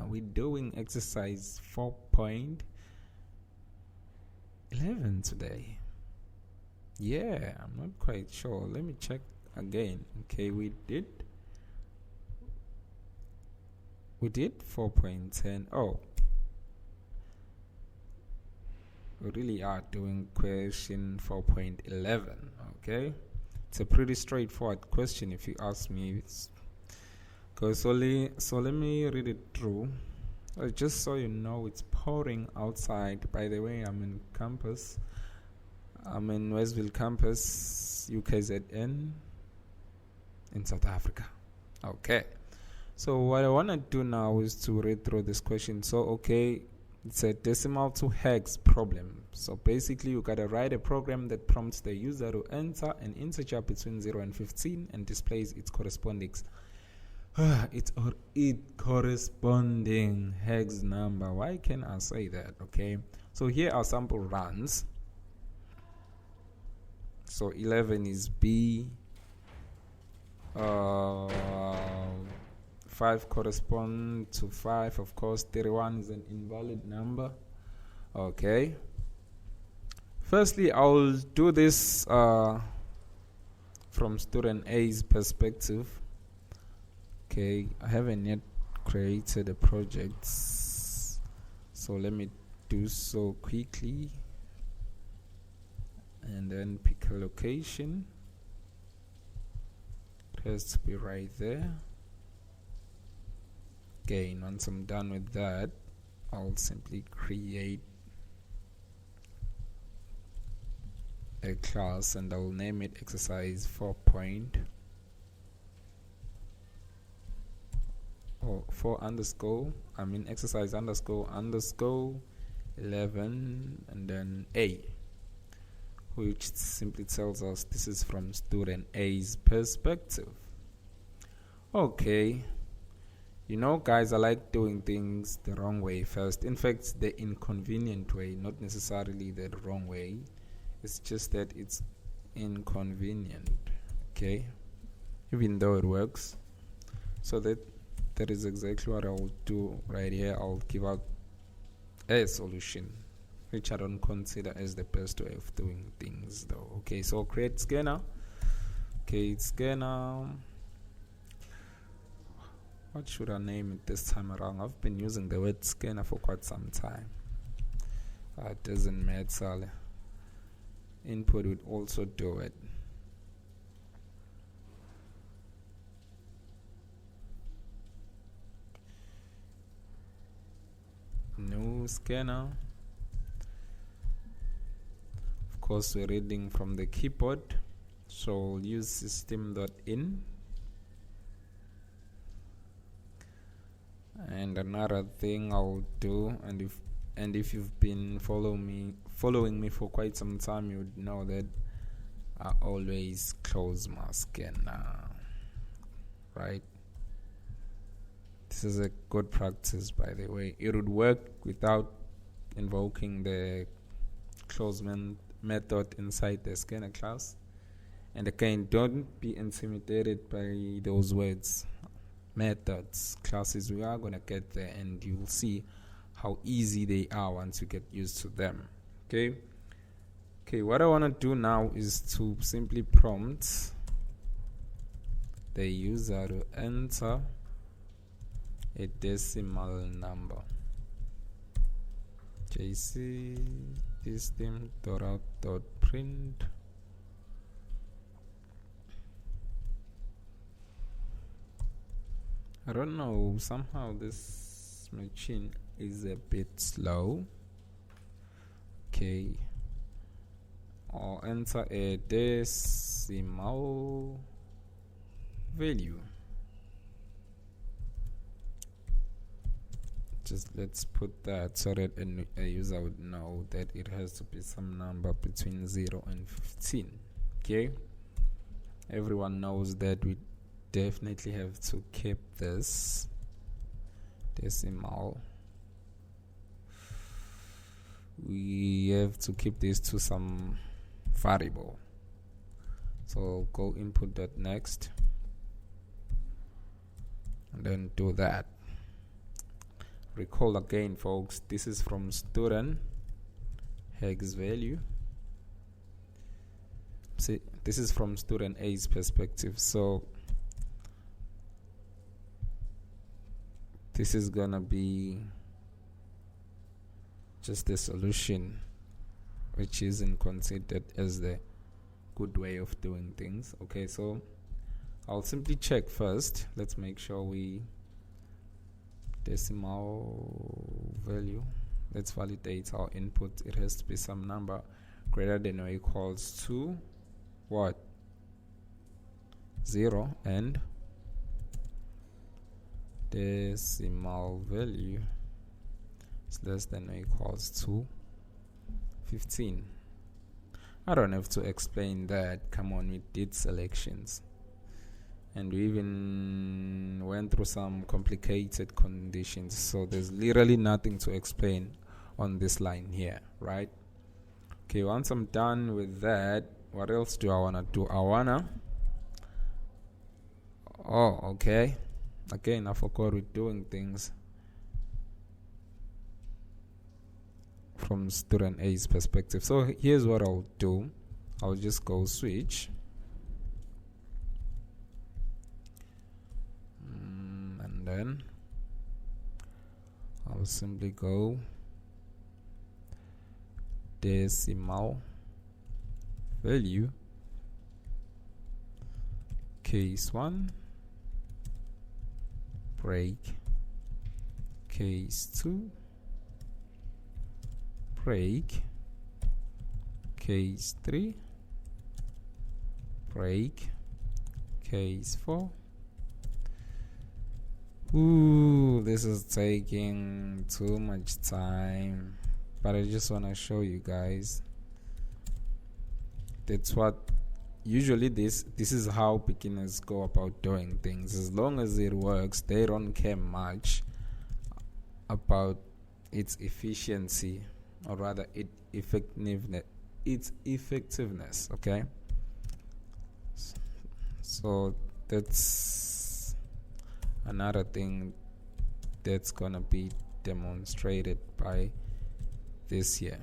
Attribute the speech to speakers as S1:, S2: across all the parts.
S1: We're doing exercise 4.11 today. Yeah, I'm not quite sure. Let me check again. Okay, we did 4.10. Oh, we really are doing question 4.11. Okay, it's a pretty straightforward question if you ask me. So let me read it through. Just so you know, it's pouring outside. By the way, I'm in campus. I'm in Westville campus, UKZN, in South Africa. Okay. So what I want to do now is to read through this question. So, okay, it's a decimal to hex problem. So basically, you got to write a program that prompts the user to enter an integer between 0 and 15 and displays its corresponding corresponding hex number. Why can I say that? Okay. So here are sample runs. So 11 is B. 5 correspond to 5. Of course, 31 is an invalid number. Okay. Firstly, I'll do this from student A's perspective. Okay, I haven't yet created a project, so let me do so quickly. And then pick a location. It has to be right there. Okay, once I'm done with that, I'll simply create a class and I'll name it exercise 4 exercise __ 11 and then A, which simply tells us this is from student A's perspective. Okay, you know, guys, I like doing things the wrong way first. In fact, the inconvenient way, not necessarily the wrong way. It's just that it's inconvenient. Okay, even though it works. So that is exactly what I'll do right here. I'll give out a solution, which I don't consider as the best way of doing things though. Okay, so create scanner. Okay, scanner. What should I name it this time around? I've been using the word scanner for quite some time. It doesn't matter. Input would also do it. New scanner. Of course, we're reading from the keyboard, so we'll use system.in. And another thing I'll do, and if you've been following me for quite some time, you would know that I always close my scanner, right? This is a good practice, by the way. It would work without invoking the closement method inside the scanner class. And again, don't be intimidated by those words, methods, classes. We are going to get there and you'll see how easy they are once you get used to them. Okay, what I want to do now is to simply prompt the user to enter a decimal number. JC system.out.print I don't know, somehow this machine is a bit slow. Okay, I'll enter a decimal value. Just let's put that so that a user would know that it has to be some number between 0 and 15. Okay, everyone knows that we definitely have to keep this decimal. We have to keep this to some variable. So go input that next and then do that. Recall again, folks, this is from student hex value. See, this is from student A's perspective, so this is gonna be just the solution, which isn't considered as the good way of doing things. Okay, so I'll simply check first. Let's make sure we decimal value. Let's validate our input. It has to be some number greater than or equals to what? 0, and decimal value is less than or equals to 15. I don't have to explain that. Come on, we did selections and we even went through some complicated conditions, so there's literally nothing to explain on this line here, right? Okay, once I'm done with that, what else do I want to do? Okay, again, I forgot we're doing things from student A's perspective. So here's what I'll do. I'll just go switch, and then I'll simply go decimal value case 1 break case 2 break case 3 break case 4. Ooh, this is taking too much time, but I just want to show you guys. That's what usually this is how beginners go about doing things. As long as it works, they don't care much about its efficiency, or rather its effectiveness. Okay, so that's another thing that's gonna be demonstrated by this year.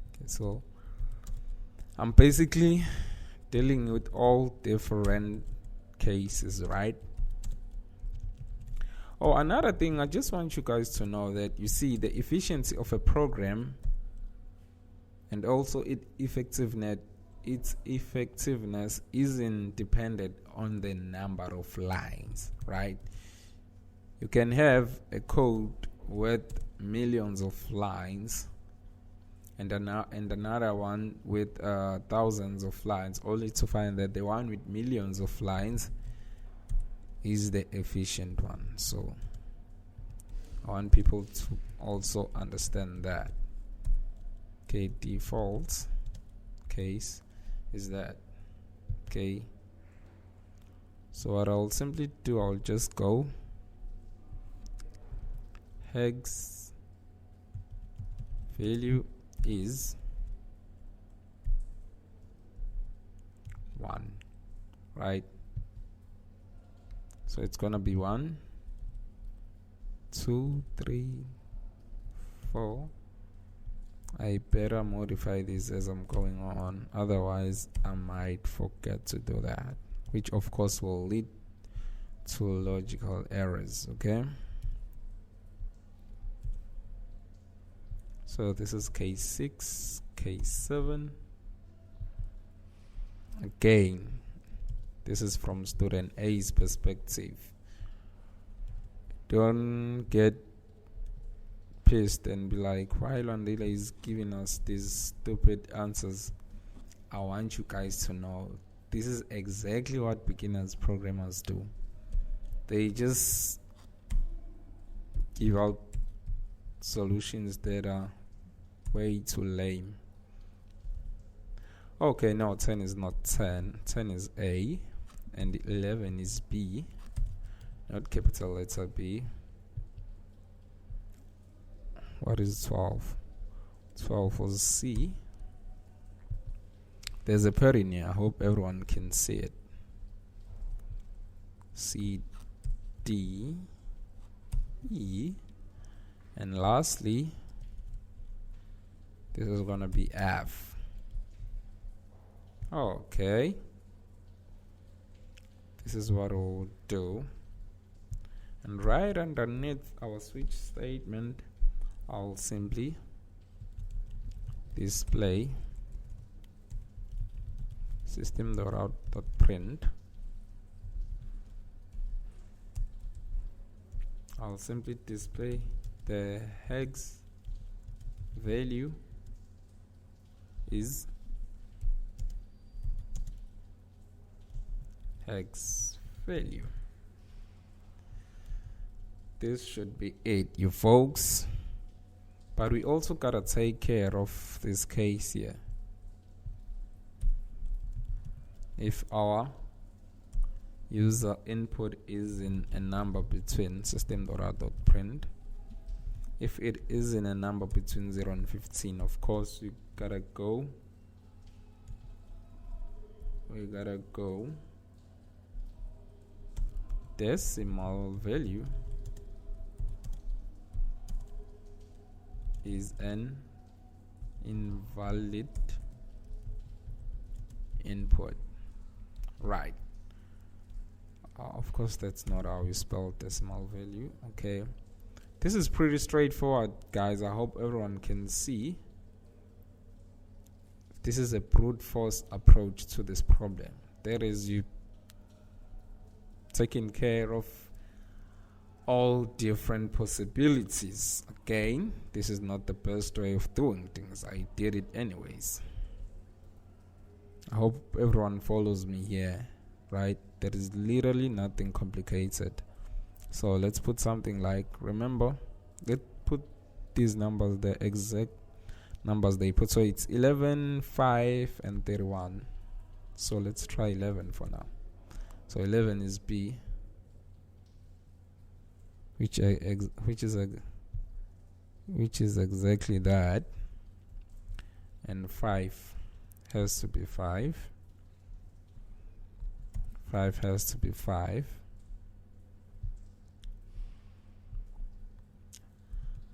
S1: Okay, so I'm basically dealing with all different cases, right? Oh, another thing, I just want you guys to know that you see the efficiency of a program and also its effectiveness isn't dependent on the number of lines, right? You can have a code with millions of lines and another one with thousands of lines, only to find that the one with millions of lines is the efficient one. So I want people to also understand that. Okay, default case is that. Okay, so what I'll simply do, I'll just go hex value is 1, right? So it's gonna be 1, 2, 3, 4. I better modify this as I'm going on, otherwise I might forget to do that, which of course will lead to logical errors. Okay, so this is case 6, case 7. Again, this is from student A's perspective. Don't get pissed and be like, why Landila is giving us these stupid answers. I want you guys to know this is exactly what beginners programmers do. They just give out solutions that are way too lame. Okay, no, 10 is not 10. 10 is A, and 11 is B, not capital letter B. What is 12? 12 was C. There's a pair in here. I hope everyone can see it. C, D, E, and lastly this is gonna be F. Okay, this is what we'll do, and right underneath our switch statement I'll simply display system.out.print. I'll simply display the hex value is hex value. This should be it, you folks. But we also gotta take care of this case here. If our user input is in a number between system.out.print, if it is in a number between 0 and 15, of course we gotta go decimal value is an invalid input, right? Of course that's not how you spell decimal value. Okay, this is pretty straightforward, guys. I hope everyone can see this is a brute force approach to this problem. That is, you taking care of all different possibilities. Again, this is not the best way of doing things. I did it anyways. I hope everyone follows me here, right? There is literally nothing complicated. So let's put something like, remember, let's put these numbers, the exact numbers they put. So it's 11, 5, and 31. So let's try 11 for now. So 11 is B, which is exactly that, and 5 has to be 5. 5 has to be 5.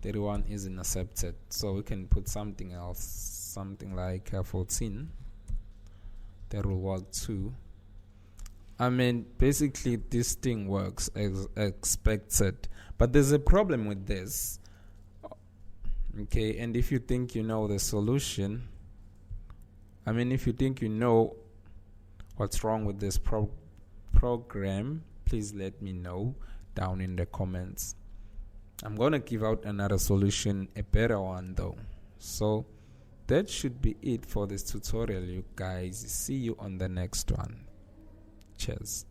S1: 31 isn't accepted, so we can put something else, something like 14. That will work too. I mean, basically this thing works as expected, but there's a problem with this. Okay, and if you think you know the solution, I mean, if you think you know what's wrong with this program, please let me know down in the comments. I'm gonna give out another solution, a better one though. So that should be it for this tutorial, you guys. See you on the next one. Cheers.